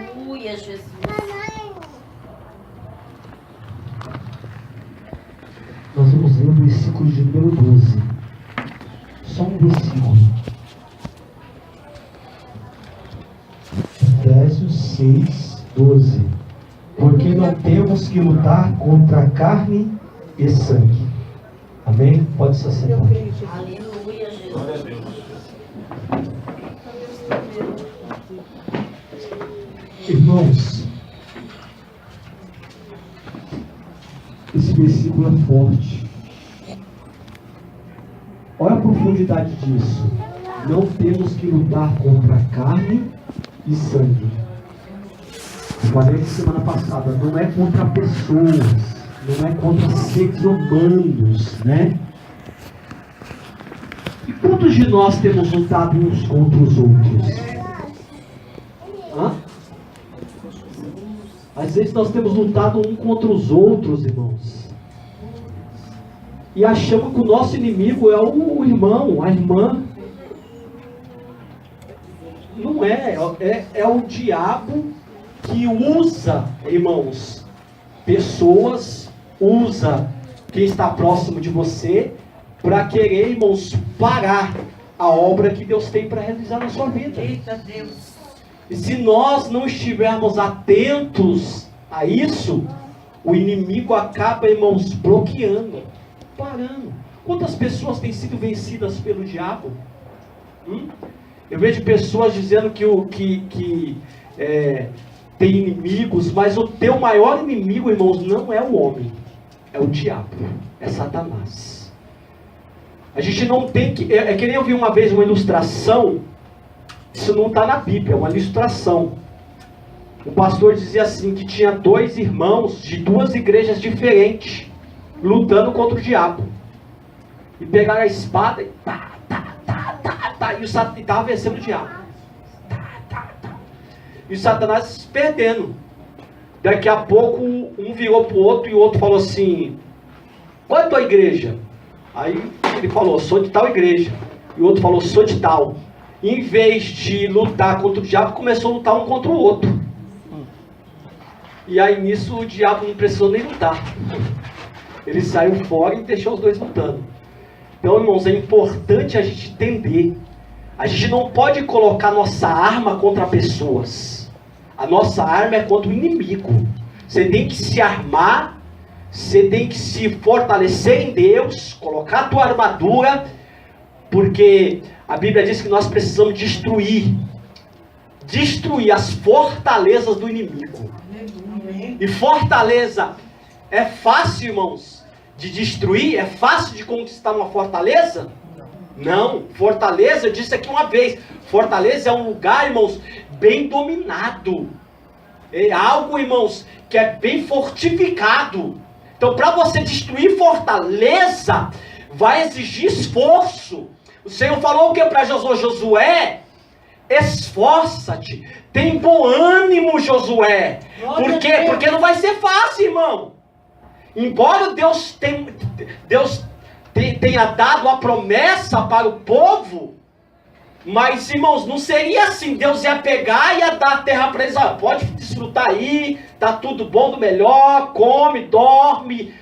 Aleluia, Jesus. Nós vamos ler o versículo de número 12. Só um versículo. Efésios 6, 12. Porque não temos que lutar contra a carne e sangue. Amém? Pode se assentar. Aleluia, Jesus. Irmãos, esse versículo é forte. Olha a profundidade disso. Não temos que lutar contra a carne e sangue. Eu falei semana passada, não é contra pessoas, não é contra seres humanos, né? E quantos de nós temos lutado uns contra os outros? Hã? Às vezes nós temos lutado um contra os outros, irmãos. E achamos que o nosso inimigo é o irmão, a irmã. Não é, é o diabo que usa, irmãos, pessoas, usa quem está próximo de você para querer, irmãos, parar a obra que Deus tem para realizar na sua vida. Eita Deus. E se nós não estivermos atentos a isso, o inimigo acaba, irmãos, bloqueando, parando. Quantas pessoas têm sido vencidas pelo diabo? Eu vejo pessoas dizendo que tem inimigos, mas o teu maior inimigo, irmãos, não é o homem, é o diabo, é Satanás. A gente não tem que... É que nem eu vi uma vez uma ilustração, isso não está na Bíblia, é uma ilustração. O pastor dizia assim, que tinha dois irmãos de duas igrejas diferentes, lutando contra o diabo. E pegaram a espada e e estava vencendo o diabo. E o Satanás perdendo. Daqui a pouco um virou para o outro e o outro falou assim: qual é a tua igreja? Aí ele falou: sou de tal igreja. E o outro falou: sou de tal. E em vez de lutar contra o diabo, começou a lutar um contra o outro. E aí nisso o diabo não precisou nem lutar. Ele saiu fora e deixou os dois lutando. Então, irmãos, é importante a gente entender. A gente não pode colocar nossa arma contra pessoas. A nossa arma é contra o inimigo. Você tem que se armar, você tem que se fortalecer em Deus, colocar a tua armadura, porque a Bíblia diz que nós precisamos destruir as fortalezas do inimigo. E fortaleza é fácil, irmãos, de destruir? É fácil de conquistar uma fortaleza? Não. Fortaleza, eu disse aqui uma vez, fortaleza é um lugar, irmãos, bem dominado. É algo, irmãos, que é bem fortificado. Então, para você destruir fortaleza, vai exigir esforço. O Senhor falou o que para Josué? Josué, esforça-te, tem bom ânimo, Josué. Por quê? Porque não vai ser fácil, irmão. Embora Deus tenha dado a promessa para o povo, mas, irmãos, não seria assim. Deus ia pegar e ia dar a terra para eles. Pode desfrutar aí, tá tudo bom, do melhor, come, dorme.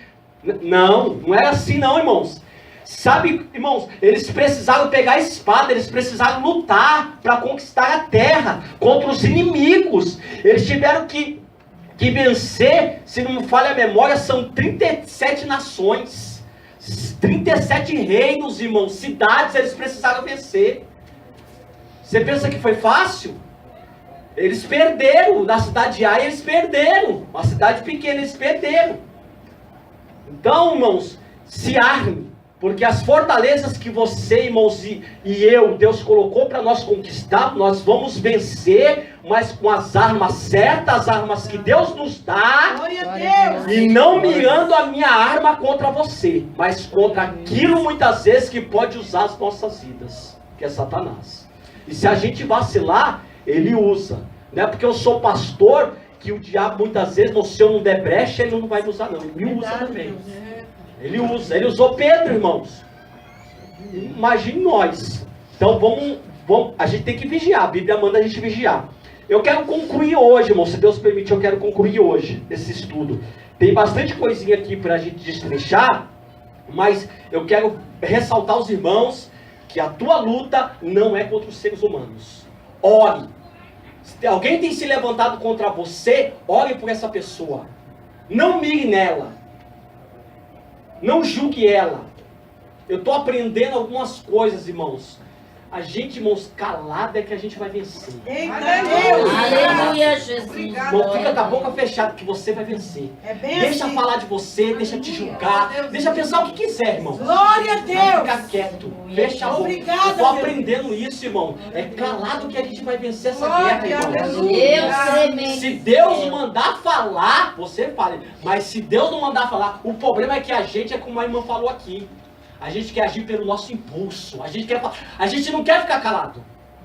Não era assim não, irmãos. Sabe, irmãos, eles precisaram pegar a espada, eles precisaram lutar para conquistar a terra contra os inimigos. Eles tiveram que vencer, se não me falha a memória, são 37 nações, 37 reinos, irmãos, cidades eles precisaram vencer. Você pensa que foi fácil? Eles perderam, na cidade de Ai eles perderam, uma cidade pequena eles perderam. Então, irmãos, se arme, porque as fortalezas que você, irmãos, e eu, Deus colocou para nós conquistar, nós vamos vencer, mas com as armas certas, as armas que Deus nos dá. Glória a Deus. E não mirando a minha arma contra você, mas contra aquilo muitas vezes que pode usar as nossas vidas, que é Satanás. E se a gente vacilar, ele usa. Não é porque eu sou pastor que o diabo muitas vezes, se eu não der brecha, ele não vai me usar não, ele me usa também. Ele usou Pedro, irmãos. Imagine nós. Então a gente tem que vigiar, a Bíblia manda a gente vigiar. Eu quero concluir hoje, irmão, se Deus permitir, eu quero concluir hoje esse estudo. Tem bastante coisinha aqui para a gente destrechar, mas eu quero ressaltar aos irmãos que a tua luta não é contra os seres humanos. Ore. Se alguém tem se levantado contra você, ore por essa pessoa. Não mire nela. Não julgue ela. Eu estou aprendendo algumas coisas, irmãos. A gente, irmãos, calado é que a gente vai vencer. Aleluia, Jesus. Não fica com a boca fechada que você vai vencer. Deixa falar de você, deixa te julgar, deixa pensar o que quiser, irmão. Glória a Deus. Fica quieto, fecha a boca. Eu estou aprendendo isso, irmão. É calado que a gente vai vencer essa guerra, irmão. Se Deus mandar falar, você fale. Mas se Deus não mandar falar, o problema é que a gente, é como a irmã falou aqui. A gente quer agir pelo nosso impulso. A gente não quer ficar calado.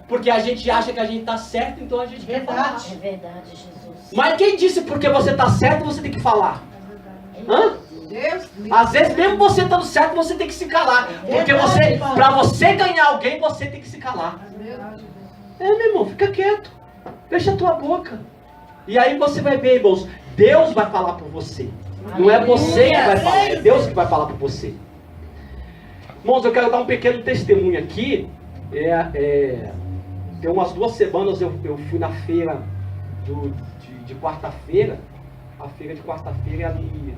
Porque a gente acha que a gente está certo, então a gente quer falar. É verdade, Jesus. Mas quem disse porque você está certo, você tem que falar? Hã? Às vezes, mesmo você estando certo, você tem que se calar. Porque para você ganhar alguém, você tem que se calar. Meu irmão, fica quieto. Fecha a tua boca. E aí você vai ver, irmãos, Deus vai falar por você. Não é você que vai falar, é Deus que vai falar por você. Irmãos, eu quero dar um pequeno testemunho aqui. Tem umas 2 semanas eu fui na feira de quarta-feira. A feira de quarta-feira é ali,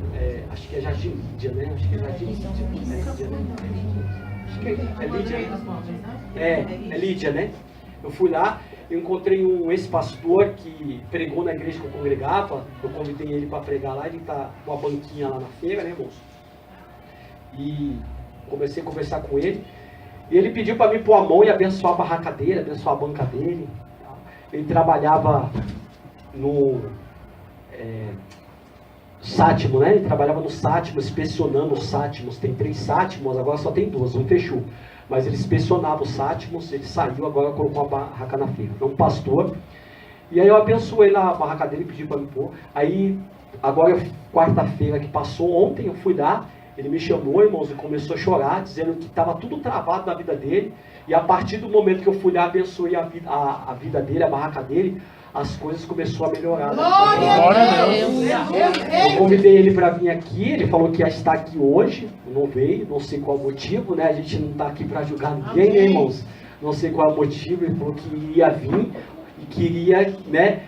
acho que é Jardim Lídia, né? Acho que é Jardim Lídia. Acho que é Lídia. É Lídia, né? Eu fui lá, eu encontrei um ex-pastor que pregou na igreja que eu congregava. Eu convidei ele para pregar lá, ele tá com a banquinha lá na feira, né, irmãos? E comecei a conversar com ele. E ele pediu para mim pôr a mão e abençoar a barraca dele, abençoar a banca dele. Ele trabalhava no Sátimo, né? Ele trabalhava no Sátimo, inspecionando os Sátimos. Tem 3 Sátimos, agora só tem 2, um fechou. Mas ele inspecionava os Sátimos, ele saiu, agora colocou a barraca na feira. É um pastor. E aí eu abençoei lá a barraca dele, pedi para me pôr. Aí, agora, quarta-feira que passou, ontem eu fui lá. Ele me chamou, irmãos, e começou a chorar, dizendo que estava tudo travado na vida dele. E a partir do momento que eu fui lá, abençoei a vida dele, a barraca dele, as coisas começaram a melhorar. Glória a Deus. Eu convidei ele para vir aqui, ele falou que ia estar aqui hoje, não veio, não sei qual o motivo, né? A gente não está aqui para julgar ninguém, né, irmãos? Não sei qual é o motivo, ele falou que ia vir e queria, né,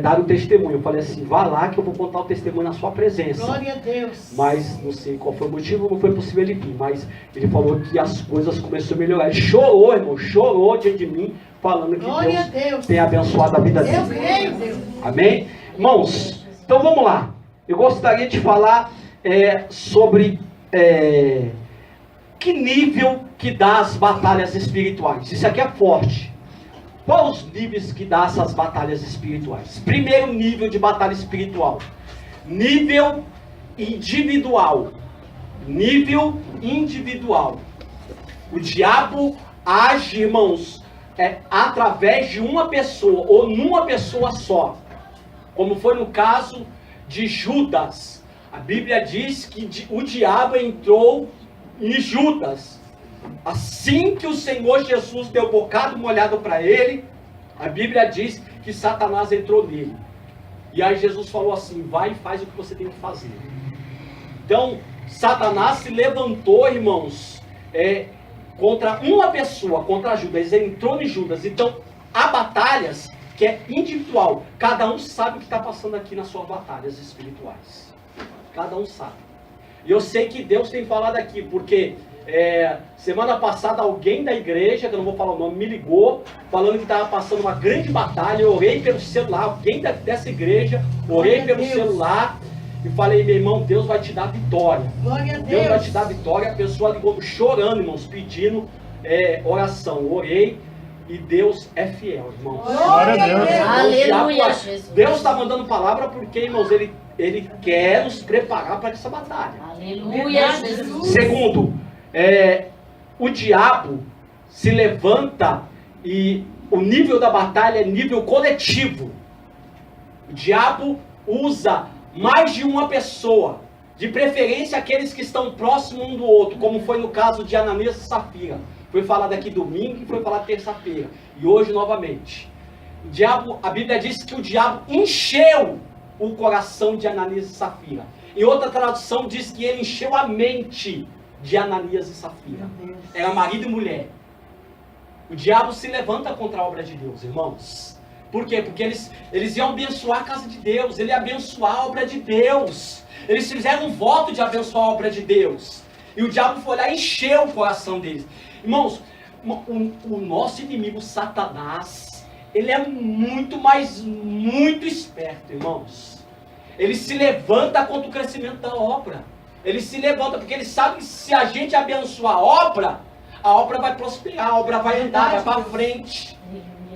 dar o testemunho. Eu falei assim, vá lá que eu vou contar o testemunho na sua presença. Glória a Deus. Mas não sei qual foi o motivo, não foi possível ele vir. Mas ele falou que as coisas começaram a melhorar. Ele chorou, irmão, chorou diante de mim, falando que Deus tem abençoado a vida dele. Amém? Irmãos, então vamos lá. Eu gostaria de falar sobre que nível que dá as batalhas espirituais. Isso aqui é forte. Quais os níveis que dá essas batalhas espirituais? Primeiro nível de batalha espiritual. Nível individual. Nível individual. O diabo age, irmãos, através de uma pessoa, ou numa pessoa só. Como foi no caso de Judas. A Bíblia diz que o diabo entrou em Judas. Assim que o Senhor Jesus deu bocado molhado para ele, a Bíblia diz que Satanás entrou nele. E aí Jesus falou assim, vai e faz o que você tem que fazer. Então, Satanás se levantou, irmãos, contra uma pessoa, contra Judas. Ele entrou em Judas. Então, há batalhas que é individual. Cada um sabe o que está passando aqui nas suas batalhas espirituais. Cada um sabe. E eu sei que Deus tem falado aqui, porque semana passada alguém da igreja, que eu não vou falar o nome, me ligou, falando que estava passando uma grande batalha. Eu orei pelo celular, alguém dessa igreja, orei pelo celular e falei, meu irmão, Deus vai te dar vitória. Glória a Deus. Deus vai te dar vitória. A pessoa ligou chorando, irmãos, pedindo oração. Orei e Deus é fiel, irmãos. Glória a Deus. Aleluia, Jesus. Deus está mandando palavra porque, irmãos, Ele quer nos preparar para essa batalha. Aleluia, Jesus. Segundo, o diabo se levanta e o nível da batalha é nível coletivo. O diabo usa mais de uma pessoa, de preferência aqueles que estão próximos um do outro, como foi no caso de Ananias e Safira. Foi falado aqui domingo e foi falado terça-feira. E hoje novamente. A Bíblia diz que o diabo encheu o coração de Ananias e Safira. Em outra tradução diz que ele encheu a mente de Ananias e Safira. Era marido e mulher. O diabo se levanta contra a obra de Deus, irmãos. Por quê? Porque eles iam abençoar a casa de Deus, ele ia abençoar a obra de Deus. Eles fizeram um voto de abençoar a obra de Deus. E o diabo foi lá e encheu o coração deles. Irmãos, o nosso inimigo Satanás, ele é muito esperto, irmãos. Ele se levanta contra o crescimento da obra. Ele se levanta porque ele sabe que se a gente abençoar a obra vai prosperar, a obra vai andar, vai para frente.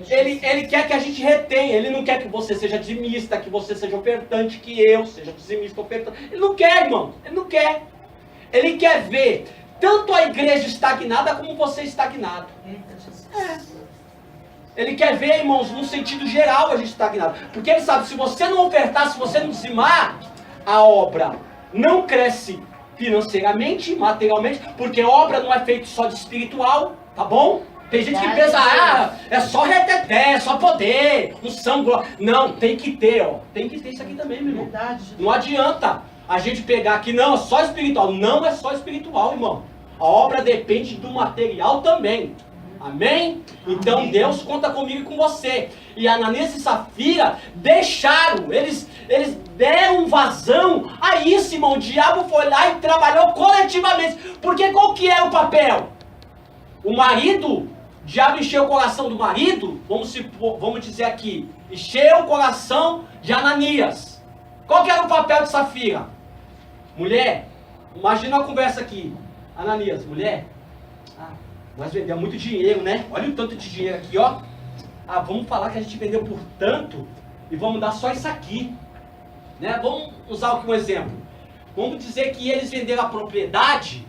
Ele quer que a gente retenha, ele não quer que você seja dizimista, que você seja ofertante, que eu seja dizimista, ofertante. Ele não quer, irmão, ele não quer. Ele quer ver tanto a igreja estagnada como você estagnado. Ele quer ver, irmãos, no sentido geral a gente estagnado. Porque ele sabe, se você não ofertar, se você não dizimar, a obra não cresce financeiramente, materialmente, porque a obra não é feita só de espiritual, tá bom? Tem gente que pensa, é só reteté, é só poder, um sangue. Não, tem que ter, ó. Tem que ter isso aqui também, meu irmão. Não adianta a gente pegar aqui, não, é só espiritual. Não é só espiritual, irmão. A obra depende do material também. Amém? Então amém. Deus conta comigo e com você. E Ananias e Safira deixaram, eles deram vazão a isso, irmão. O diabo foi lá e trabalhou coletivamente. Porque qual que é o papel? O marido, o diabo encheu o coração do marido, vamos dizer aqui, encheu o coração de Ananias. Qual que era o papel de Safira? Mulher, imagina uma conversa aqui. Ananias, mulher, nós vendemos muito dinheiro, né? Olha o tanto de dinheiro aqui, ó. Vamos falar que a gente vendeu por tanto e vamos dar só isso aqui. Né? Vamos usar aqui um exemplo. Vamos dizer que eles venderam a propriedade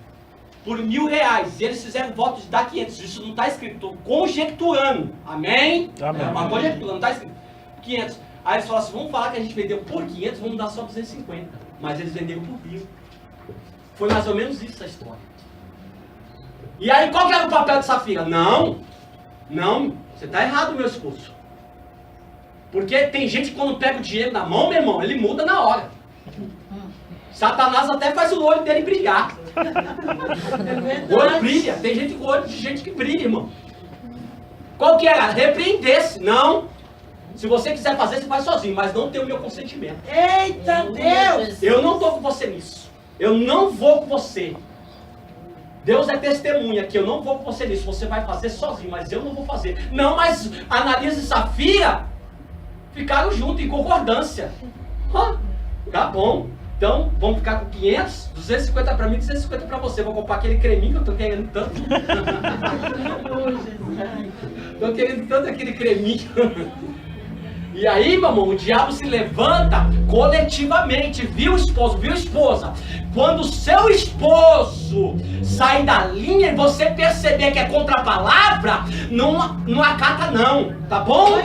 por R$1.000 e eles fizeram voto de dar 500. Isso não está escrito, estou conjecturando. Amém? Amém. É uma conjectura, não está escrito. 500. Aí eles falaram assim, vamos falar que a gente vendeu por 500, vamos dar só 250. Mas eles venderam por 1.000. Foi mais ou menos isso a história. E aí, qual que era o papel de Safira? Não, você está errado, meu esposo. Porque tem gente que quando pega o dinheiro na mão, meu irmão, ele muda na hora. Satanás até faz o olho dele brilhar. O olho brilha, tem gente com olho de gente que brilha, irmão. Qual que era? Repreendesse. Não. Se você quiser fazer, você faz sozinho, mas não tem o meu consentimento. Eita Deus! Eu não estou com você nisso. Eu não vou com você. Deus é testemunha que eu não vou com você nisso. Você vai fazer sozinho, mas eu não vou fazer. Não, mas Ananias e Safira ficaram juntos em concordância. Tá bom. Então, vamos ficar com 500, 250 para mim, 250 para você. Vou comprar aquele creminho que eu estou querendo tanto. Estou querendo tanto aquele creminho. E aí, meu irmão, o diabo se levanta coletivamente. Viu, esposo? Viu, esposa? Quando o seu esposo sair da linha e você perceber que é contra a palavra, não acata não, tá bom?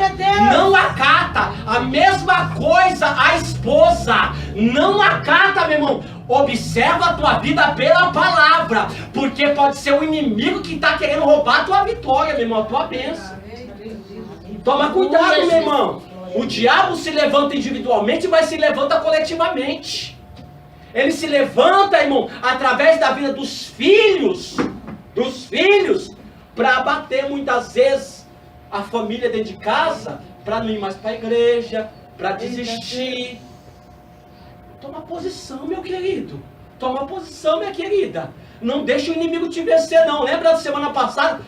Não acata. A mesma coisa a esposa. Não acata, meu irmão. Observa a tua vida pela palavra. Porque pode ser o inimigo que está querendo roubar a tua vitória, meu irmão, a tua bênção. Toma cuidado, meu irmão. O diabo se levanta individualmente, mas se levanta coletivamente. Ele se levanta, irmão, através da vida dos filhos, para abater muitas vezes a família dentro de casa, para não ir mais para a igreja, para desistir. Toma posição, meu querido. Toma posição, minha querida. Não deixa o inimigo te vencer, não. Lembra da semana passada?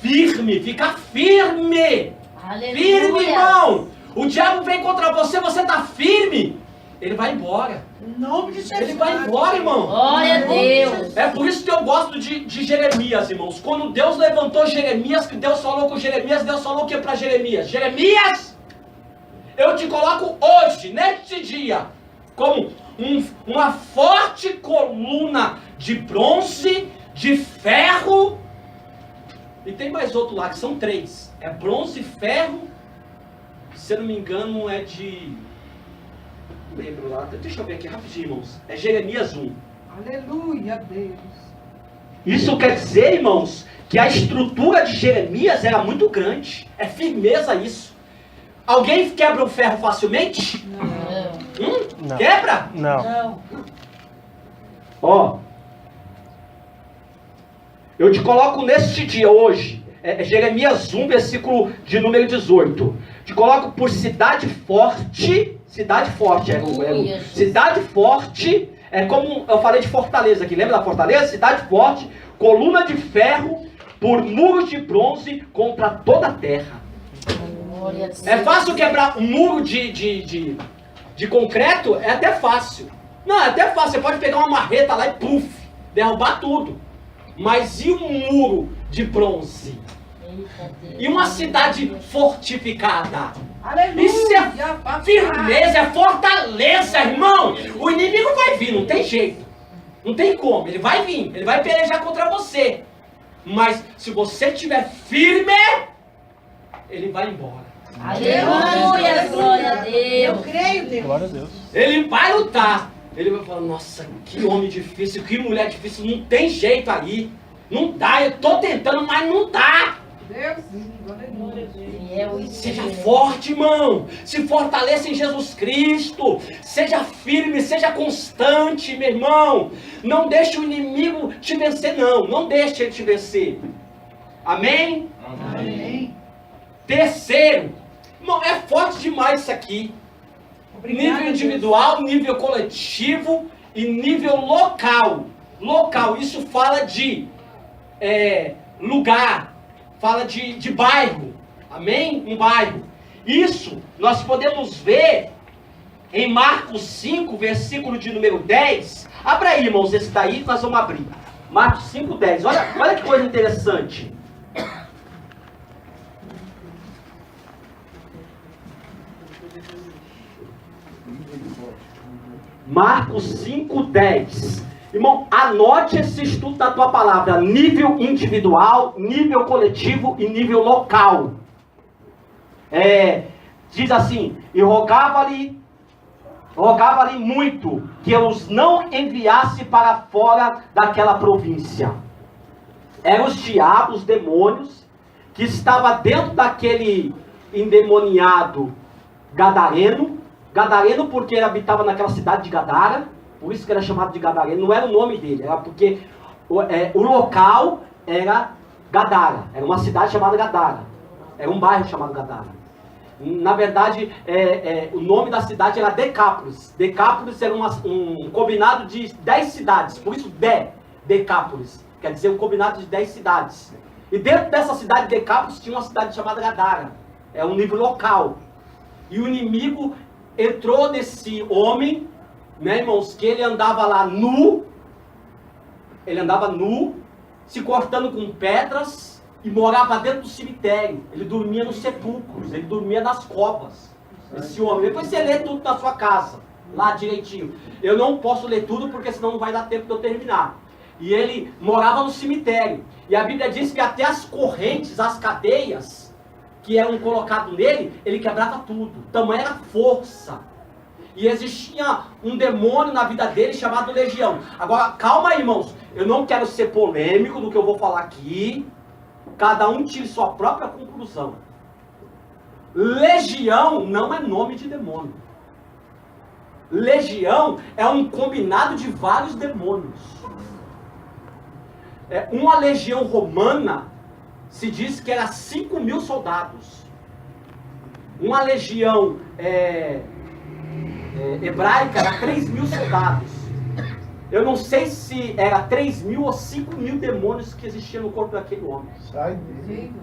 Firme, fica firme. Aleluia. Firme, irmão. O diabo vem contra você, você está firme. Ele vai embora. Em nome de Jesus. Ele vai embora, irmão. Glória a Deus. É por isso que eu gosto de Jeremias, irmãos. Quando Deus levantou Jeremias, que Deus falou com Jeremias, Deus falou o que para Jeremias? Jeremias, eu te coloco hoje, neste dia, como uma forte coluna de bronze, de ferro. E tem mais outro lá, que são 3. É bronze, ferro. Se eu não me engano, é de... Não lembro lá. Deixa eu ver aqui rapidinho, irmãos. É Jeremias 1. Aleluia, Deus. Isso quer dizer, irmãos, que a estrutura de Jeremias era muito grande. É firmeza isso. Alguém quebra o ferro facilmente? Não. Não. Quebra? Não. Não. Ó, eu te coloco neste dia hoje, Jeremias 1, versículo de número 18. Te coloco por cidade forte, cidade forte, cidade forte, é como eu falei de Fortaleza aqui, lembra da Fortaleza? Cidade forte, coluna de ferro, por muros de bronze contra toda a terra. Glória a Deus. É fácil quebrar um muro de concreto? É até fácil. Não, é até fácil. Você pode pegar uma marreta lá e puf, derrubar tudo. Mas e um muro de bronze? Eita Deus. E uma cidade fortificada? Aleluia. Isso é papai. firmeza, é fortaleza, irmão. O inimigo vai vir, não tem jeito. Não tem como, ele vai vir, ele vai pelejar contra você. Mas se você estiver firme, ele vai embora. Aleluia, glória a Eu Deus. creio, Deus. Glória a Deus. Ele vai lutar. Ele vai falar, nossa, que homem difícil, que mulher difícil, não tem jeito aí. Não dá, eu tô tentando, mas não dá. Deus, aleluia. Fiel e Seja fiel. forte, irmão. Se fortaleça em Jesus Cristo. Seja firme, seja constante, meu irmão. Não deixe o inimigo te vencer, não. Não deixe ele te vencer. Amém? Amém. Terceiro. Irmão, é forte demais isso aqui. Obrigada, Nível individual, nível coletivo e nível local. Local, isso fala de lugar, fala de bairro. Amém? Um bairro. Isso nós podemos ver em Marcos 5, versículo de número 10. Abra aí, irmãos, esse daí nós vamos abrir. Marcos 5, 10. Olha que coisa interessante. Marcos 5, 10. Irmão, anote esse estudo da tua palavra. Nível individual, nível coletivo e nível local. Diz assim, e rogava-lhe muito que os não enviasse para fora daquela província. Eram os diabos, os demônios, que estava dentro daquele endemoniado gadareno. Gadareno porque ele habitava naquela cidade de Gadara, por isso que era chamado de Gadareno, não era o nome dele, era porque o local era Gadara, era uma cidade chamada Gadara, era um bairro chamado Gadara. Na verdade, o nome da cidade era Decápolis. Decápolis era um combinado de 10 cidades, por isso Decápolis, quer dizer um combinado de 10 cidades. E dentro dessa cidade de Decápolis tinha uma cidade chamada Gadara, é um nível local. E o inimigo entrou nesse homem, né, irmãos, que ele andava lá nu, se cortando com pedras, e morava dentro do cemitério. Ele dormia nos sepulcros, ele dormia nas covas. Esse homem, depois você lê tudo na sua casa, lá direitinho. Eu não posso ler tudo, porque senão não vai dar tempo de eu terminar. E ele morava no cemitério. E a Bíblia diz que até as correntes, as cadeias que eram colocadas nele, ele quebrava tudo. Tamanha era a força. E existia um demônio na vida dele chamado Legião. Agora, calma aí, irmãos. Eu não quero ser polêmico no que eu vou falar aqui. Cada um tire sua própria conclusão. Legião não é nome de demônio. Legião é um combinado de vários demônios. Uma legião romana se diz que era 5.000 soldados. Uma legião hebraica era 3.000 soldados. Eu não sei se era 3.000 ou 5.000 demônios que existiam no corpo daquele homem. Sai dele.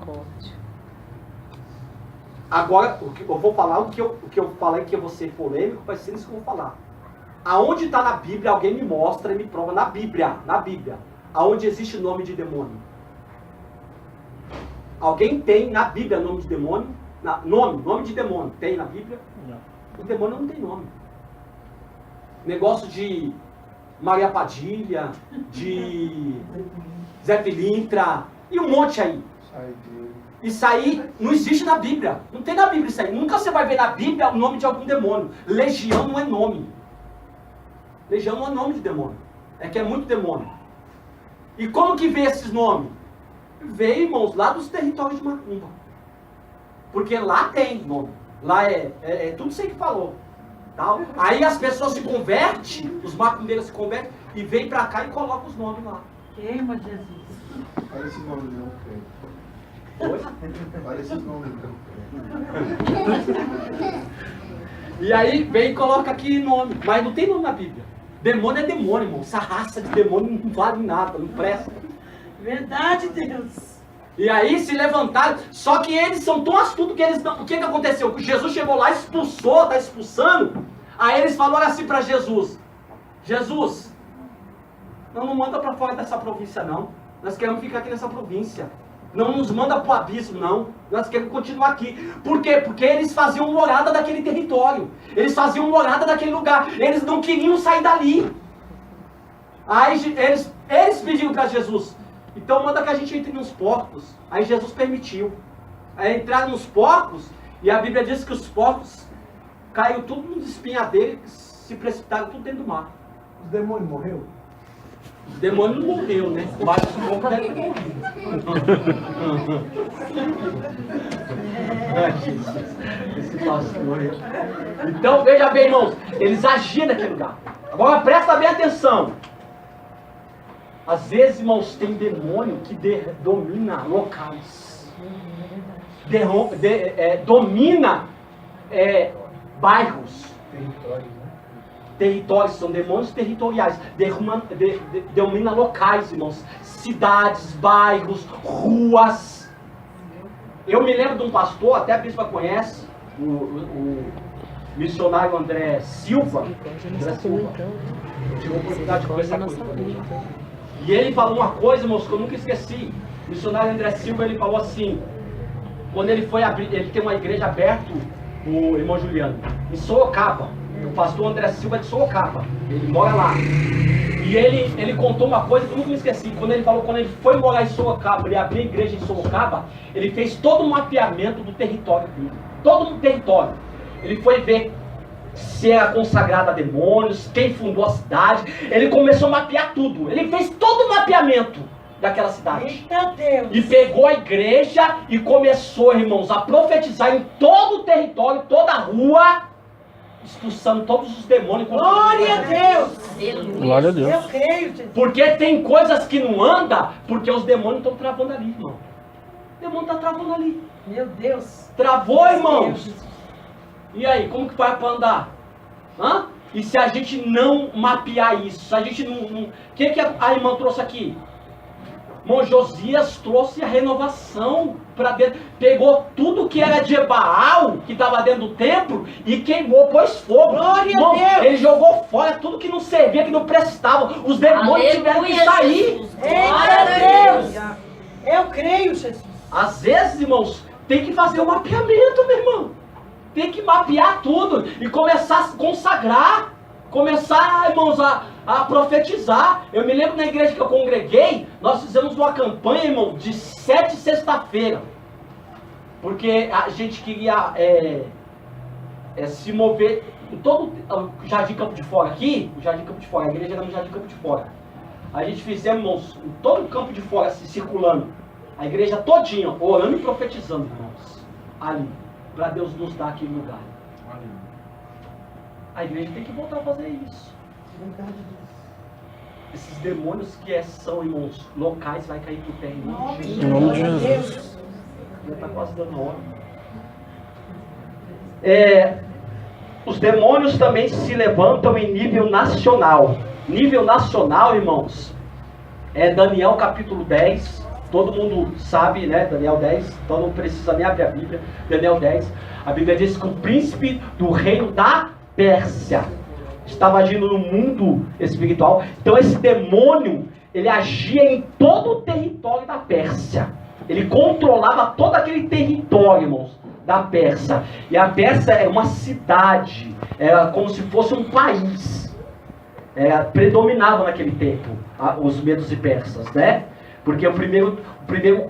Agora, eu vou falar o que eu falei que eu vou ser polêmico, vai ser isso que eu vou falar. Aonde está na Bíblia, alguém me mostra e me prova na Bíblia, aonde existe nome de demônio. Alguém tem na Bíblia nome de demônio? Nome de demônio, tem na Bíblia? Não. O demônio não tem nome. Negócio de Maria Padilha, de Zé Pilintra, e um monte aí. Sai dele. Isso aí não existe na Bíblia. Não tem na Bíblia isso aí. Nunca você vai ver na Bíblia o nome de algum demônio. Legião não é nome. Legião não é nome de demônio. É que é muito demônio. E como que veio esses nomes? Veio, irmãos, lá dos territórios de Macumba. Porque lá tem nome. Lá é tudo isso aí que falou. Tal. Aí as pessoas se convertem, os macumbeiros se convertem e vêm pra cá e colocam os nomes lá. Queima, Jesus. Olha esse nome não, Oi? olha esse nome não. E aí vem e coloca aqui nome, mas não tem nome na Bíblia. Demônio é demônio, irmão. Essa raça de demônio não vale nada, não presta. Verdade, Deus. E aí se levantaram, só que eles são tão astutos que eles não... O que aconteceu? Jesus chegou lá, expulsou, tá expulsando. Aí eles falaram assim para Jesus: Jesus, não manda para fora dessa província não. Nós queremos ficar aqui nessa província. Não nos manda para o abismo não. Nós queremos continuar aqui. Por quê? Porque eles faziam morada daquele território. Eles faziam morada daquele lugar. Eles não queriam sair dali. Aí eles pediram para Jesus: então manda que a gente entre nos porcos. Aí Jesus permitiu. Aí entraram nos porcos, e a Bíblia diz que os porcos caiu tudo nos espinhadeiros, se precipitaram tudo dentro do mar. Os demônios morreu? O demônio não morreu, né? Mas o porco deve ter morrido. Esse pastor aí. Então veja bem, irmãos, eles agiam naquele lugar. Agora presta bem atenção. Às vezes, irmãos, tem demônio que domina locais. Domina bairros. Territórios, são demônios territoriais. Domina locais, irmãos. Cidades, bairros, ruas. Eu me lembro de um pastor, até a bispa conhece, o missionário André Silva. Tive a oportunidade de conversar com ele. E ele falou uma coisa, irmãos, que eu nunca esqueci. O missionário André Silva, ele falou assim, quando ele foi abrir, ele tem uma igreja aberta, o irmão Juliano, em Sorocaba. O pastor André Silva é de Sorocaba, ele mora lá. E ele contou uma coisa que eu nunca me esqueci. Quando ele foi morar em Sorocaba, ele abriu a igreja em Sorocaba, ele fez todo um mapeamento do território dele. Todo um território. Ele foi ver se era consagrado a demônios, quem fundou a cidade. Ele começou a mapear tudo. Ele fez todo o mapeamento daquela cidade. Eita Deus! E pegou a igreja e começou, irmãos, a profetizar em todo o território, toda a rua, expulsando todos os demônios. Glória a Deus! Glória a Eu creio, Jesus. Porque tem coisas que não andam, porque os demônios estão travando ali, irmão. O demônio está travando ali. Meu Deus. Travou, irmãos. Deus. E aí, como que vai para andar? Hã? E se a gente não mapear isso? Se a gente não... O que a irmã trouxe aqui? Irmão Josias trouxe a renovação para dentro. Pegou tudo que era de Baal, que estava dentro do templo, e queimou, pôs fogo. Glória Irmão, a Deus. ele jogou fora tudo que não servia, que não prestava. Os demônios tiveram que sair. Jesus. Eita Glória a Deus! Deus. Eu creio, Jesus. Às vezes, irmãos, tem que fazer um mapeamento, meu irmão. Tem que mapear tudo e começar a consagrar. Começar, irmãos, a profetizar. Eu me lembro na igreja que eu congreguei, nós fizemos uma campanha, irmão, de 7 sexta-feira. Porque a gente queria se mover em todo o Jardim Campo de Fora aqui, o Jardim Campo de Fora, a igreja era no Jardim Campo de Fora. A gente fizemos, irmãos, em todo o Campo de Fora, assim, circulando. A igreja todinha, orando e profetizando, irmãos. Ali, para Deus nos dar aquele lugar. A igreja tem que voltar a fazer isso. Esses demônios que são, irmãos, locais, vai cair por terra. Em nome de Jesus. Já está quase dando hora. Os demônios também se levantam em nível nacional. Nível nacional, irmãos, é Daniel capítulo 10. Todo mundo sabe, né? Daniel 10. Então não precisa nem abrir a Bíblia. Daniel 10. A Bíblia diz que o príncipe do reino da Pérsia estava agindo no mundo espiritual. Então esse demônio, ele agia em todo o território da Pérsia. Ele controlava todo aquele território, irmãos, da Pérsia. E a Pérsia é uma cidade, era como se fosse um país. Predominava naquele tempo os medos e persas, né? Porque o primeiro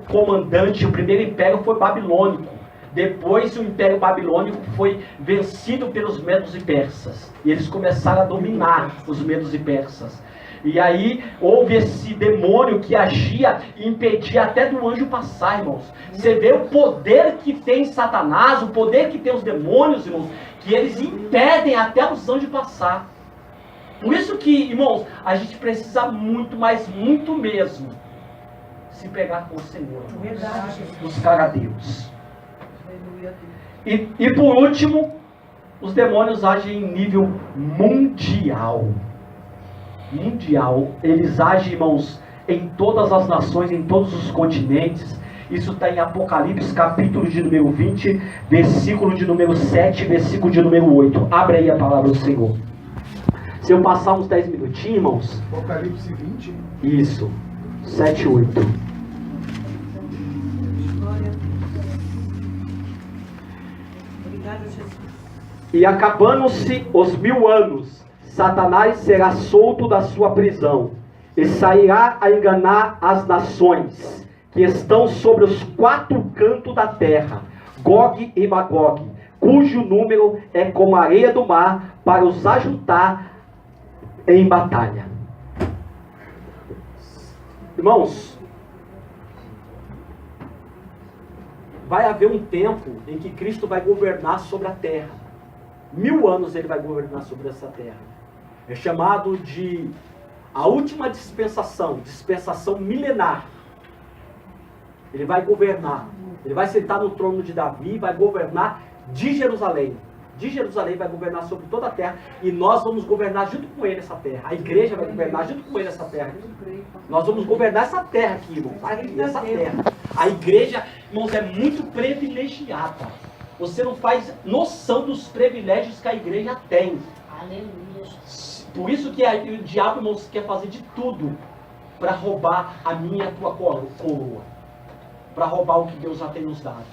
comandante, o primeiro império foi babilônico. Depois o Império Babilônico foi vencido pelos medos e persas. E eles começaram a dominar os medos e persas. E aí houve esse demônio que agia e impedia até do anjo passar, irmãos. Você vê o poder que tem Satanás, o poder que tem os demônios, irmãos, que eles impedem até os anjos passar. Por isso que, irmãos, a gente precisa muito, mas muito mesmo, se pegar com o Senhor, buscar a Deus. E por último, os demônios agem em nível mundial. Mundial. Eles agem, irmãos, em todas as nações, em todos os continentes. Isso está em Apocalipse, capítulo de número 20, versículo de número 7, versículo de número 8. Abre aí a palavra do Senhor. Se eu passar uns 10 minutinhos, irmãos. Apocalipse 20. Isso. 7 e 8. Obrigado, Jesus. E acabando-se os 1000 anos, Satanás será solto da sua prisão e sairá a enganar as nações que estão sobre os 4 cantos da terra, Gog e Magog, cujo número é como a areia do mar, para os ajuntar em batalha. Irmãos, vai haver um tempo em que Cristo vai governar sobre a terra. 1000 anos ele vai governar sobre essa terra. É chamado de a última dispensação, dispensação milenar. Ele vai governar. Ele vai sentar no trono de Davi, vai governar de Jerusalém. De Jerusalém vai governar sobre toda a terra. E nós vamos governar junto com ele essa terra. A igreja vai governar junto com ele essa terra. Nós vamos governar essa terra aqui, irmãos. Essa terra. A igreja, irmãos, é muito privilegiada. Você não faz noção dos privilégios que a igreja tem. Aleluia. Por isso que o diabo, irmãos, quer fazer de tudo para roubar a minha e a tua coroa. Para roubar o que Deus já tem nos dado.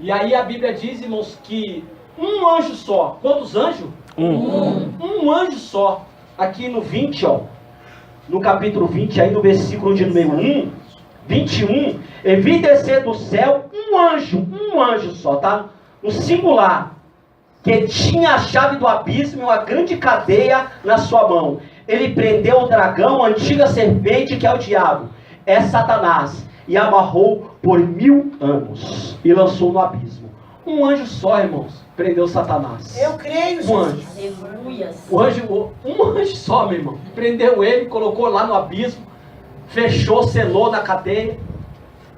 E aí a Bíblia diz, irmãos, que um anjo só. Quantos anjos? Um anjo só. Aqui no 20, ó. No capítulo 20, aí no versículo de número 21, e vi descer do céu um anjo só, tá? No singular, que tinha a chave do abismo e uma grande cadeia na sua mão. Ele prendeu o dragão, a antiga serpente, que é o diabo, é Satanás, e amarrou por 1000 anos, e lançou no abismo. Um anjo só, irmãos, prendeu Satanás. Eu creio, Um anjo. Aleluia. Um anjo só, meu irmão. Prendeu ele, colocou lá no abismo, fechou, selou na cadeia.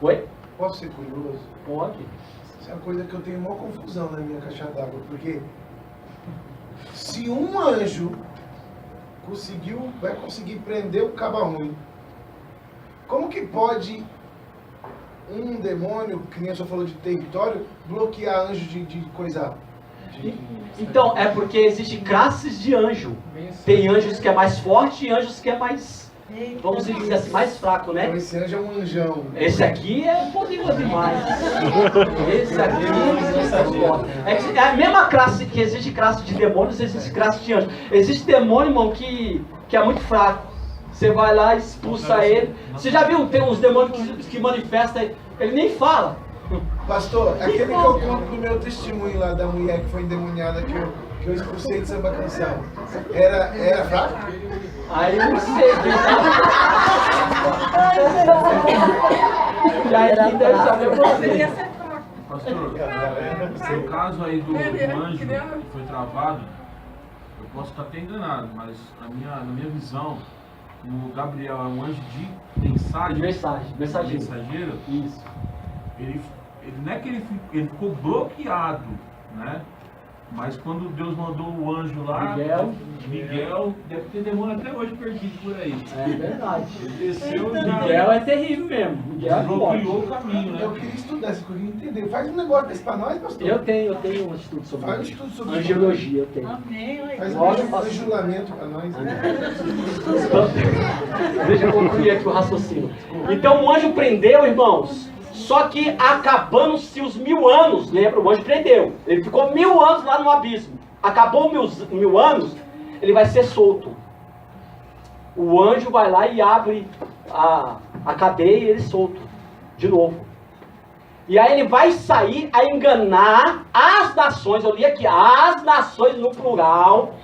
Oi? Posso ser curioso? Pode. Isso é uma coisa que eu tenho maior confusão na minha caixa d'água, porque se um anjo vai conseguir prender o caba ruim, como que pode um demônio, que nem a senhora falou de território, bloquear anjo de coisa? Então, é porque existem classes de anjo. Tem anjos que é mais forte e anjos que é mais, vamos dizer assim, mais fraco, né? Então esse anjo é um anjão. Esse aqui é poderoso demais. Esse aqui é a mesma classe que existe classe de demônios, existe classe de anjos. Existe demônio, irmão, que é muito fraco. Você vai lá, expulsa ele. Você já viu, tem uns demônios que manifestam, ele nem fala. Pastor, aquele que eu conto no meu testemunho lá da mulher que foi endemoniada, que eu expulsei de samba canção, era fraco? Aí eu não sei. E aí quem deve saber você. Pastor, no caso aí do anjo que foi travado, eu posso estar até enganado, mas na minha visão, o Gabriel é um anjo de mensageiro. Isso. Ele não é que ele ficou bloqueado, né? Mas quando Deus mandou o anjo lá, Miguel deve ter demônio até hoje perdido por aí. É verdade. Ele desceu e Miguel é terrível mesmo. Miguel é forte. bloqueou o caminho, Eu né? queria estudar isso, eu queria entender. Faz um negócio desse pra nós, pastor. Eu tenho um estudo sobre Faz um isso. estudo sobre Angiologia, eu tenho. Amém. Faz Olha, um anjulamento pra nós. Deixa eu concluir aqui o raciocínio. Então o anjo prendeu, irmãos. Só que acabando-se os 1000 anos, lembra? O anjo prendeu. Ele ficou 1000 anos lá no abismo. Acabou 1000 anos, ele vai ser solto. O anjo vai lá e abre a cadeia e ele solto. De novo. E aí ele vai sair a enganar as nações. Eu li aqui, as nações no plural.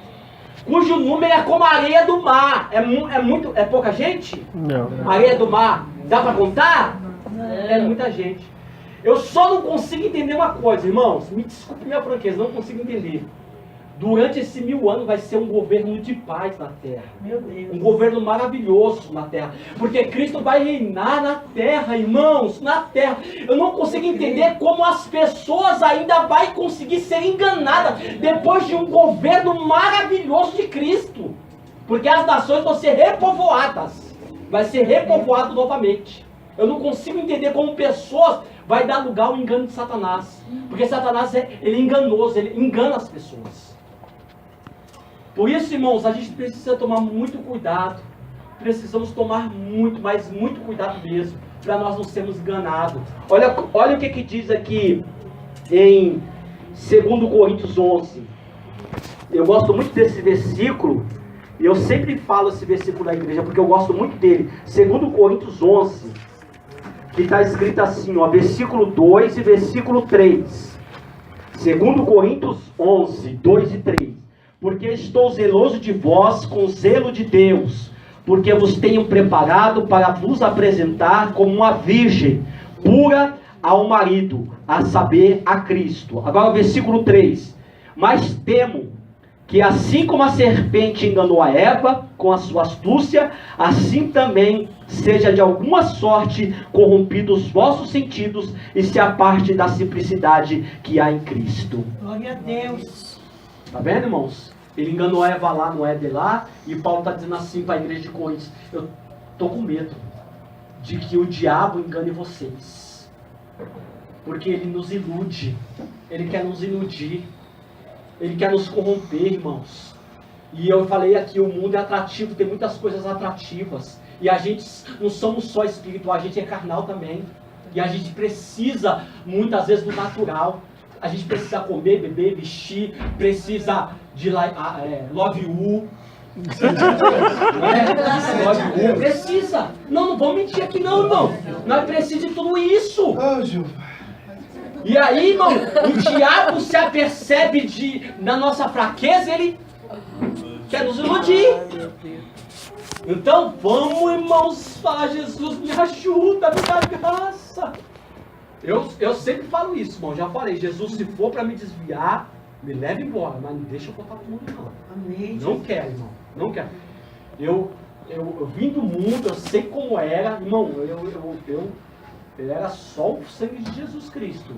cujo número é como a areia do mar. É pouca gente? Não. Areia do mar, dá para contar? É muita gente. Eu só não consigo entender uma coisa, irmãos. Me desculpe minha franqueza, não consigo entender. Durante esse 1000 anos vai ser um governo de paz na terra. Meu Deus. Um governo maravilhoso na terra. Porque Cristo vai reinar na terra, irmãos, na terra. Eu não consigo entender como as pessoas ainda vão conseguir ser enganadas depois de um governo maravilhoso de Cristo. Porque as nações vão ser repovoadas. Vai ser repovoado novamente. Eu não consigo entender como pessoas vai dar lugar ao engano de Satanás. Porque Satanás ele é enganoso, ele engana as pessoas. Por isso, irmãos, a gente precisa tomar muito cuidado. Precisamos tomar muito, mas muito cuidado mesmo, para nós não sermos enganados. Olha o que diz aqui em 2 Coríntios 11. Eu gosto muito desse versículo, e eu sempre falo esse versículo na igreja, porque eu gosto muito dele. 2 Coríntios 11, que está escrito assim, ó, versículo 2 e versículo 3. 2 Coríntios 11, 2 e 3. Porque estou zeloso de vós com zelo de Deus, porque vos tenho preparado para vos apresentar como uma virgem pura ao marido, a saber, a Cristo. Agora o versículo 3. Mas temo que assim como a serpente enganou a Eva com a sua astúcia, assim também seja de alguma sorte corrompido os vossos sentidos e se aparte da simplicidade que há em Cristo. Glória a Deus. Tá vendo, irmãos? Ele enganou a Eva lá no Éden lá, e Paulo está dizendo assim para a igreja de Coríntios: eu estou com medo de que o diabo engane vocês, porque ele nos ilude, ele quer nos iludir, ele quer nos corromper, irmãos. E eu falei aqui, o mundo é atrativo, tem muitas coisas atrativas, e a gente não somos só espiritual, a gente é carnal também, e a gente precisa muitas vezes do natural. A gente precisa comer, beber, vestir, precisa de love you. Love you. Precisa. Não vamos mentir aqui não, irmão. Nós precisamos de tudo isso. E aí, irmão, o diabo se apercebe na nossa fraqueza, ele quer nos iludir. Então vamos, irmãos, falar: Jesus, me ajuda, me dá graça. Eu sempre falo isso, irmão. Já falei: Jesus, se for para me desviar, me leve embora, mas não deixa eu contar com o mundo, não. Amém. Não quero, irmão. Não quero. Eu vim do mundo, eu sei como era, irmão. Eu era só o sangue de Jesus Cristo.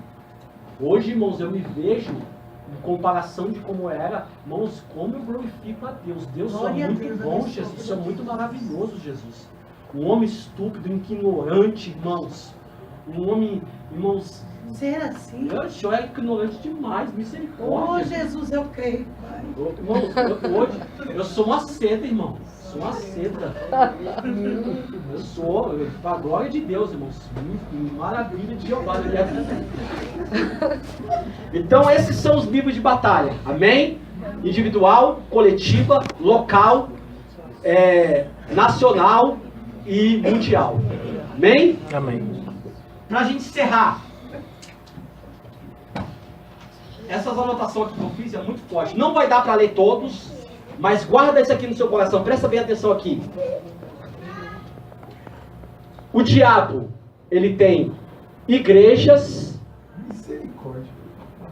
Hoje, irmãos, eu me vejo em comparação de como era, irmãos, como eu glorifico a Deus. Deus é muito bom, Jesus. Isso é muito maravilhoso, Jesus. Um homem estúpido, ignorante, irmãos. Um homem, irmãos... Ser assim? Eu era ignorante demais, misericórdia. Oh, Jesus, eu creio, Pai. Irmão, hoje eu sou uma seda, irmão. Sou uma seda. Eu sou, para a glória de Deus, irmãos. Maravilha de Jeová. Então, esses são os livros de batalha. Amém? Individual, coletiva, local, nacional e mundial. Amém? Amém. Para a gente encerrar, essas anotações aqui que eu fiz é muito forte. Não vai dar para ler todos, mas guarda isso aqui no seu coração. Presta bem atenção aqui. O diabo, ele tem igrejas.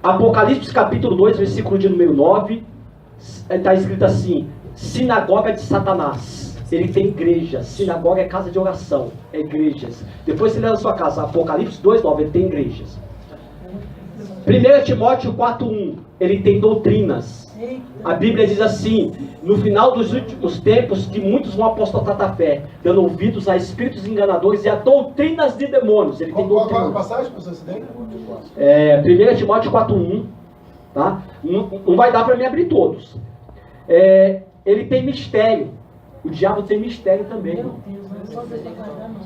Apocalipse capítulo 2, versículo de número 9. Está escrito assim: sinagoga de Satanás. Ele tem igrejas. Sinagoga é casa de oração. É igrejas. Depois você lê na sua casa, Apocalipse 2:9, ele tem igrejas. 1 Timóteo 4:1, ele tem doutrinas. A Bíblia diz assim: no final dos últimos tempos, que muitos vão apostatar da fé, dando ouvidos a espíritos enganadores e a doutrinas de demônios. Ele tem doutrinas. Qual a passagem para você ler? 1 Timóteo 4:1, tá? Não vai dar para me abrir todos. Ele tem mistério. O diabo tem mistério também. Meu Deus, não só você guardar, não.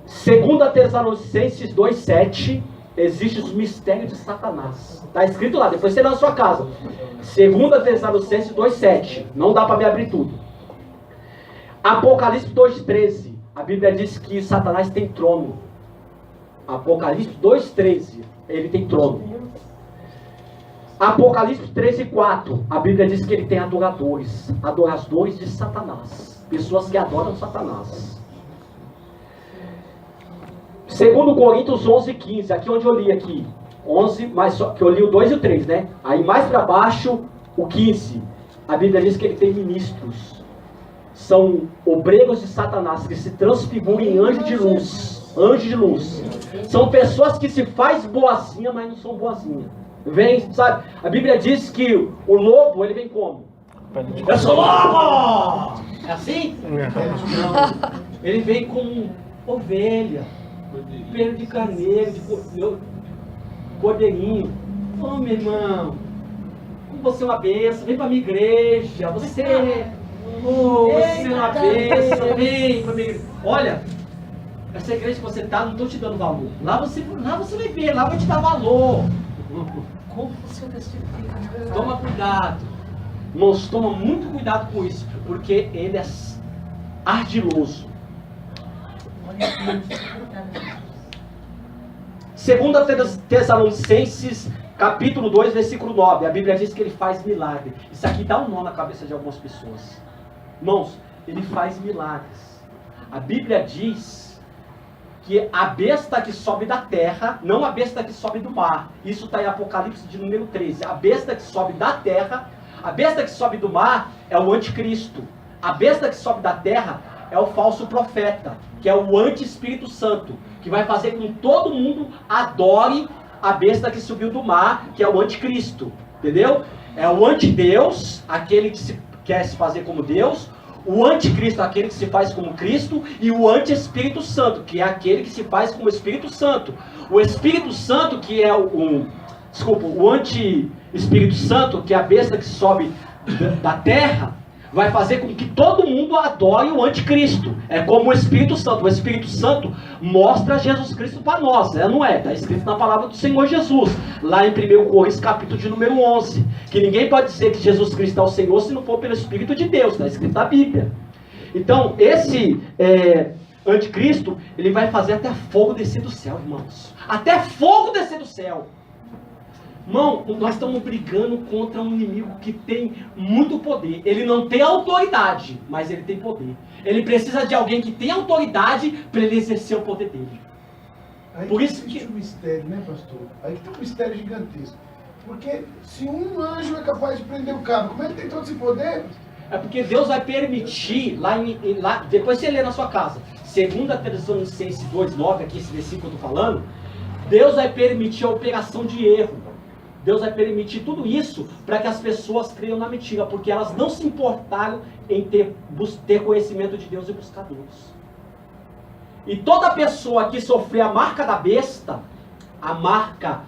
2 Tessalonicenses 2:7, existem os mistérios de Satanás. Está escrito lá, depois você lê na sua casa. 2 Tessalonicenses 2:7. Não dá para me abrir tudo. Apocalipse 2:13. A Bíblia diz que Satanás tem trono. Apocalipse 2:13. Ele tem trono. Apocalipse 13:4, a Bíblia diz que ele tem adoradores de Satanás, pessoas que adoram Satanás. 2 Coríntios 11:15, aqui onde eu li aqui, 11, mas só que eu li o 2 e o 3, né? Aí mais para baixo, o 15, a Bíblia diz que ele tem ministros, são obreiros de Satanás, que se transfiguram em anjo de luz, são pessoas que se faz boazinha, mas não são boazinha. Vem, sabe? A Bíblia diz que o lobo, ele vem como? Eu sou lobo! É assim? Não. Ele vem como ovelha, pelo de carneiro, de cordeirinho. Ô, meu irmão, você é uma bênção, vem pra minha igreja. Você é uma bênção, vem pra minha igreja. Olha, essa igreja que você tá, não estou te dando valor. Lá você vai ver, lá vai te dar valor. Como você testifica? Toma cuidado. Irmãos, toma muito cuidado com isso, porque ele é ardiloso. 2 Tessalonicenses, capítulo 2, versículo 9. A Bíblia diz que ele faz milagre. Isso aqui dá um nó na cabeça de algumas pessoas. Irmãos, ele faz milagres. A Bíblia diz que a besta que sobe da terra, não a besta que sobe do mar. Isso está em Apocalipse de número 13. A besta que sobe da terra, a besta que sobe do mar é o anticristo. A besta que sobe da terra é o falso profeta, que é o anti-Espírito Santo, que vai fazer com que todo mundo adore a besta que subiu do mar, que é o anticristo. Entendeu? É o antideus, aquele que quer se fazer como Deus. O anticristo, aquele que se faz como Cristo, e o anti-Espírito Santo, que é aquele que se faz como Espírito Santo. O Espírito Santo, que é o anti-Espírito Santo, que é a besta que sobe da terra, vai fazer com que todo mundo adore o anticristo. É como o Espírito Santo. O Espírito Santo mostra Jesus Cristo para nós, não é? Está escrito na palavra do Senhor Jesus, lá em 1 Coríntios, capítulo de número 11, que ninguém pode dizer que Jesus Cristo é o Senhor se não for pelo Espírito de Deus, está escrito na Bíblia. Então, esse anticristo, ele vai fazer até fogo descer do céu, irmãos. Até fogo descer do céu. Irmão, nós estamos brigando contra um inimigo que tem muito poder. Ele não tem autoridade, mas ele tem poder. Ele precisa de alguém que tem autoridade para ele exercer o poder dele. Aí por que isso que... existe um mistério, né, pastor? Aí que tem um mistério gigantesco. Porque se um anjo é capaz de prender o cabo, como é que tem todo esse poder? É porque Deus vai permitir, lá depois você lê na sua casa, 2 Tessalonicenses 2:9, aqui esse versículo que eu estou falando, Deus vai permitir a operação de erro. Deus vai permitir tudo isso para que as pessoas creiam na mentira, porque elas não se importaram em ter conhecimento de Deus e buscar Deus. E toda pessoa que sofrer a marca da besta, a marca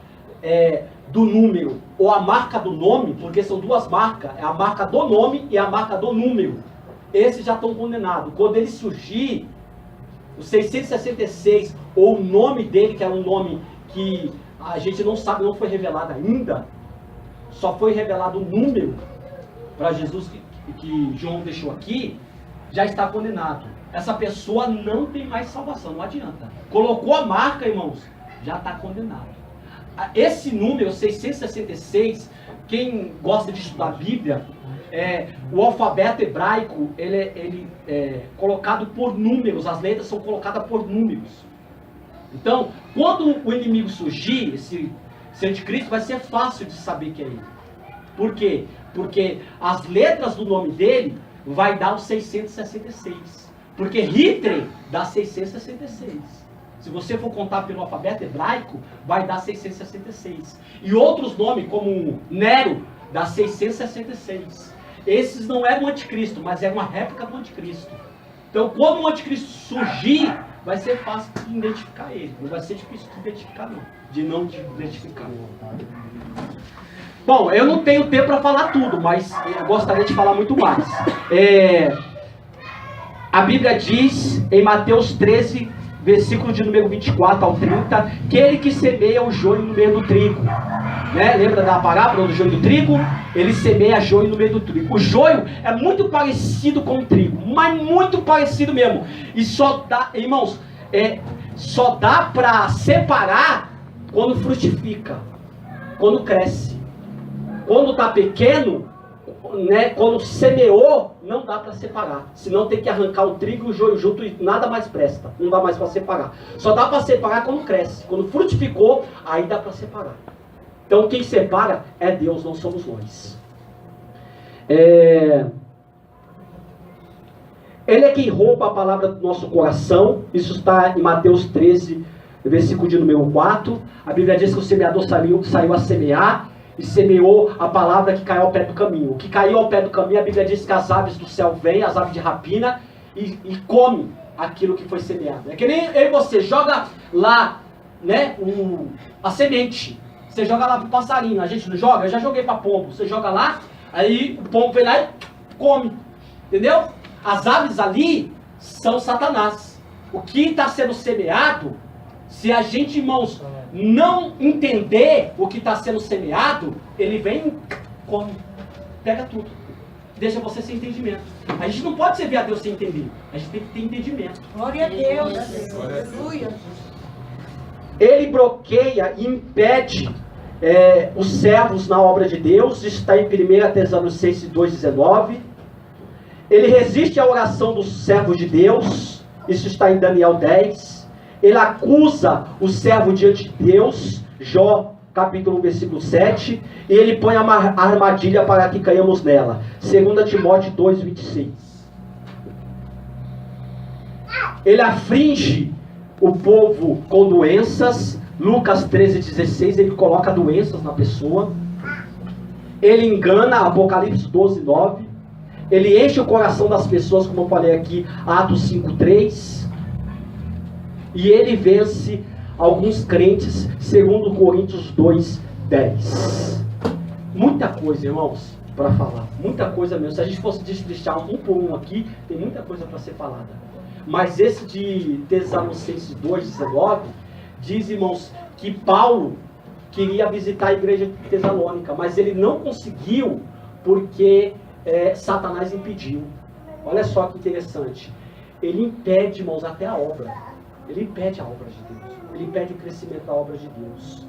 do número, ou a marca do nome, porque são duas marcas, é a marca do nome e a marca do número, esses já estão condenados. Quando ele surgir, o 666, ou o nome dele, que era um nome que a gente não sabe, não foi revelado ainda, só foi revelado o número para Jesus que João deixou aqui, já está condenado. Essa pessoa não tem mais salvação, não adianta. Colocou a marca, irmãos, já está condenado. Esse número, 666, quem gosta de estudar a Bíblia, o alfabeto hebraico, ele é colocado por números, as letras são colocadas por números. Então, quando o inimigo surgir, esse anticristo, vai ser fácil de saber que é ele. Por quê? Porque as letras do nome dele vai dar o 666. Porque Hitler dá 666. Se você for contar pelo alfabeto hebraico, vai dar 666. E outros nomes, como Nero, dá 666. Esses não eram o anticristo, mas é uma réplica do anticristo. Então, quando o anticristo surgir, vai ser fácil de identificar ele. Não vai ser difícil de identificar, não. De não identificar. Bom, eu não tenho tempo para falar tudo, mas eu gostaria de falar muito mais. A Bíblia diz, em Mateus 13, versículo de número 24 ao 30, que ele que semeia o joio no meio do trigo. Né? Lembra da parábola do joio do trigo? Ele semeia joio no meio do trigo. O joio é muito parecido com o trigo, mas muito parecido mesmo. E só dá, irmãos, só dá para separar quando frutifica, quando cresce. quando está pequeno, né, quando semeou, não dá para separar. Senão tem que arrancar o trigo e o joio junto e nada mais presta. Não dá mais para separar. Só dá para separar quando cresce. Quando frutificou, aí dá para separar. Então quem separa é Deus, não somos nós. Ele é quem rouba a palavra do nosso coração. Isso está em Mateus 13, versículo de número 4. A Bíblia diz que o semeador saiu a semear e semeou a palavra que caiu ao pé do caminho. O que caiu ao pé do caminho, a Bíblia diz que as aves do céu vêm, as aves de rapina, e come aquilo que foi semeado. É que nem eu e você, joga lá, né, a semente. Você joga lá pro passarinho, a gente não joga? Eu já joguei para pombo. Você joga lá, aí o pombo vem lá e come. Entendeu? As aves ali são Satanás. O que está sendo semeado, se a gente, irmãos, não entender o que está sendo semeado, ele vem, come, pega tudo, deixa você sem entendimento. A gente não pode servir a Deus sem entender, a gente tem que ter entendimento. Glória a Deus. Aleluia. Ele bloqueia e impede os servos na obra de Deus. Isso está em 1 Tessalonicenses 2,19. Ele resiste à oração dos servos de Deus. Isso está em Daniel 10. Ele acusa o servo diante de Deus, Jó, capítulo 1, versículo 7, e ele põe a armadilha para que caiamos nela, 2 Timóteo 2, 26. Ele aflige o povo com doenças, Lucas 13, 16, ele coloca doenças na pessoa. Ele engana, Apocalipse 12, 9. Ele enche o coração das pessoas, como eu falei aqui, Atos 5, 3. E ele vence alguns crentes, segundo Coríntios 2, 10. Muita coisa, irmãos, para falar. Muita coisa mesmo. Se a gente fosse destrinchar um por um aqui, tem muita coisa para ser falada. Mas esse de Tessalonicenses 2, 19, diz, irmãos, que Paulo queria visitar a igreja de Tessalônica, mas ele não conseguiu porque Satanás impediu. Olha só que interessante. Ele impede, irmãos, até a obra. Ele impede a obra de Deus. Ele impede o crescimento da obra de Deus.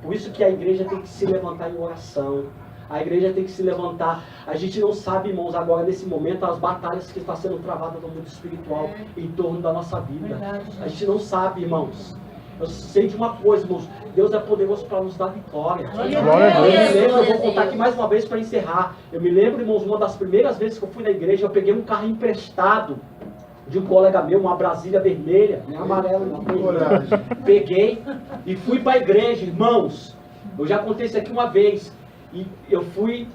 Por isso que a igreja tem que se levantar em oração. A igreja tem que se levantar. A gente não sabe, irmãos, agora nesse momento, as batalhas que estão sendo travadas no mundo espiritual em torno da nossa vida. A gente não sabe, irmãos. Eu sei de uma coisa, irmãos. Deus é poderoso para nos dar vitória. Eu vou contar aqui mais uma vez para encerrar. Eu me lembro, irmãos, uma das primeiras vezes que eu fui na igreja, eu peguei um carro emprestado de um colega meu, uma Brasília vermelha, nem amarela, não. Peguei e fui para a igreja, irmãos. Eu já contei isso aqui uma vez. E eu fui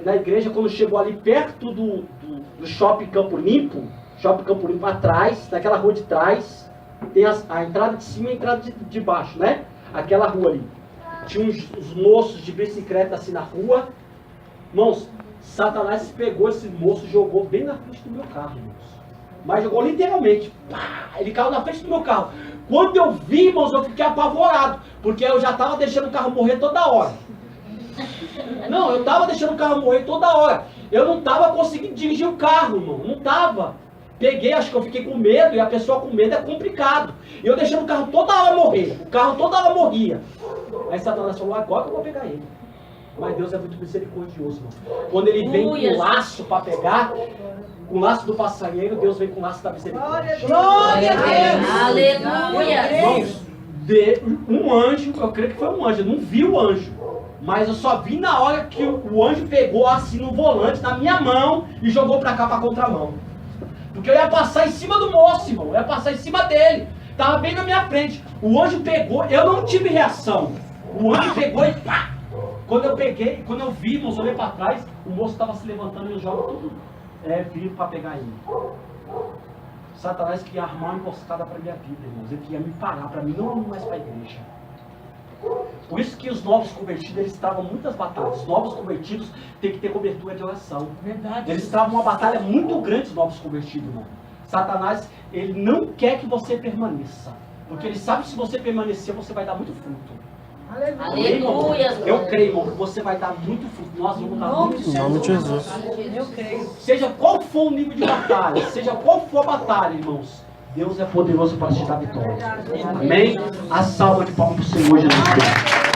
na igreja, quando chegou ali perto do Shopping Campo Limpo atrás, naquela rua de trás, tem a entrada de cima e a entrada de baixo, né? Aquela rua ali. Tinha uns moços de bicicleta assim na rua. Irmãos, Satanás pegou esse moço e jogou bem na frente do meu carro, irmãos. Mas jogou literalmente. Pá, ele caiu na frente do meu carro. Quando eu vi, irmãos, eu fiquei apavorado. Porque eu já estava deixando o carro morrer toda hora. Não, eu estava deixando o carro morrer toda hora. Eu não estava conseguindo dirigir o carro, irmão. Não estava. Peguei, acho que eu fiquei com medo. E a pessoa com medo é complicado. E eu deixando o carro toda hora morrer. O carro toda hora morria. Aí Satanás falou, agora que eu vou pegar ele. Mas Deus é muito misericordioso, irmão. Quando ele vem com o laço para pegar, com o laço do passarinheiro, Deus vem com o laço da misericórdia. Glória a Deus. Aleluia. Irmãos, um anjo, eu creio que foi um anjo, eu não vi o anjo. Mas eu só vi na hora que o anjo pegou assim no volante, na minha mão, e jogou para cá, para contramão. Porque eu ia passar em cima do moço, irmão. Eu ia passar em cima dele. Tava bem na minha frente. O anjo pegou, eu não tive reação. O anjo pegou e pá! Quando eu vi, irmãos, olhei para trás, o moço estava se levantando e eu jogo tudo. Vindo para pegar ele. Satanás queria armar uma emboscada para minha vida, irmãos. Ele queria me parar, para mim não ir mais para a igreja. Por isso que os novos convertidos, eles travam muitas batalhas. Os novos convertidos têm que ter cobertura de oração. Verdade. Eles travam uma batalha muito grande, os novos convertidos, irmão. Satanás, ele não quer que você permaneça. Porque ele sabe que se você permanecer, você vai dar muito fruto. Aleluia. Eu creio, irmão, que você vai dar muito fruto. Nós vamos dar muito fruto. Em nome de Jesus. Eu creio. Seja qual for o nível de batalha, seja qual for a batalha, irmãos, Deus é poderoso para te dar vitória. Amém? A salva de palmas para o Senhor Jesus Cristo.